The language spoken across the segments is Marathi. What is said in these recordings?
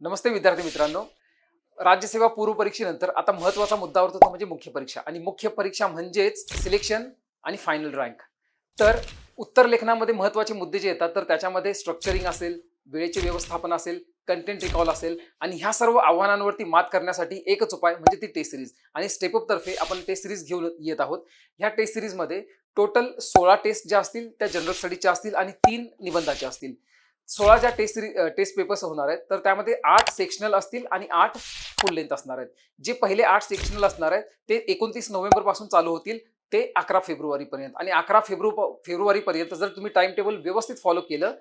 नमस्ते विद्यार्थी मित्रांनो. राज्यसेवा पूर्व परीक्षेनंतर आता महत्त्वाचा मुद्दा उरतो तो म्हणजे मुख्य परीक्षा आणि मुख्य परीक्षा म्हणजेच सिलेक्शन आणि फायनल रँक. तर उत्तर लेखनामध्ये महत्त्वाचे मुद्दे जे येतात तर त्याच्यामध्ये स्ट्रक्चरिंग असेल, वेळेचे व्यवस्थापन असेल, कंटेंट रिकॉल असेल आणि ह्या सर्व आव्हानांवरती मात करण्यासाठी एकच उपाय म्हणजे ती टेस्ट सिरीज आणि स्टेप अप तर्फे आपण टेस्ट सिरीज घेऊन येत आहोत. ह्या टेस्ट सिरीजमध्ये टोटल 16 टेस्ट ज्या असतील त्या जनरल स्टडीजच्या असतील आणि 3 निबंधाच्या असतील. 16 ज्या टेस्ट पेपर्स होणार आहेत तर त्यामध्ये 8 सेक्शनल असतील आणि 8 फुल लेंथ असणार आहेत. जे पहिले 8 सेक्शनल असणार आहेत ते 29 नोव्हेंबर पासून चालू होतील ते 11 फेब्रुवारी पर्यंत आणि 11 फेब्रुवारी पर्यंत जर तुम्ही टाइम टेबल व्यवस्थित फॉलो केलं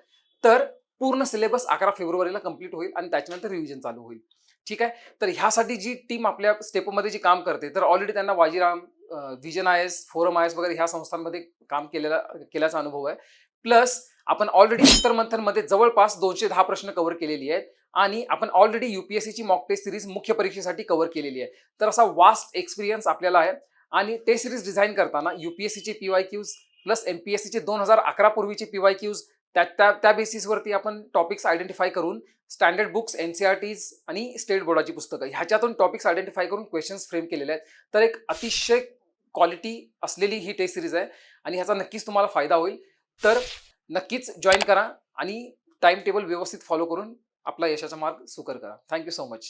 तर पूर्ण सिलेबस 11 फेब्रुवारीला कंप्लीट होईल आणि त्याच्यानंतर रिव्हिजन चालू होईल. ठीक आहे. तर ह्यासाठी जी टीम आपल्या स्टेपमध्ये जी काम करते तर ऑलरेडी त्यांना Vajiram, vision I S, forum I S वगैरे ह्या संस्थांमध्ये काम केल्याचा अनुभव आहे. प्लस आपण ऑलरेडी उत्तर मंथनमध्ये जवळपास 210 प्रश्न कव्हर केलेली आहेत आणि आपण ऑलरेडी यूपीएससीची मॉक टेस्ट सिरीज मुख्य परीक्षेसाठी कव्हर केलेली आहे. तर असा वास्ट एक्सपिरियन्स आपल्याला आहे आणि टेस्ट सिरीज डिझाईन करताना यूपीएससीचे पीवायक्यूज प्लस एमपीएससीचे 2011 पूर्वीचे पीवायक्यूज त्या बेसिसवरती आपण टॉपिक्स आयडेंटिफाय करून स्टँडर्ड बुक्स, एनसीआरटीज आणि स्टेट बोर्डाची पुस्तकं ह्याच्यातून टॉपिक्स आयडेंटिफाय करून क्वेश्चन्स फ्रेम केलेले आहेत. तर एक अतिशय क्वालिटी असलेली ही टेस्ट सिरीज आहे आणि ह्याचा नक्कीच तुम्हाला फायदा होईल. तर नक्कीच जॉईन करा आणि टाइम टेबल व्यवस्थित फॉलो करून आपला यशाचा मार्ग सुकर करा. Thank you so much.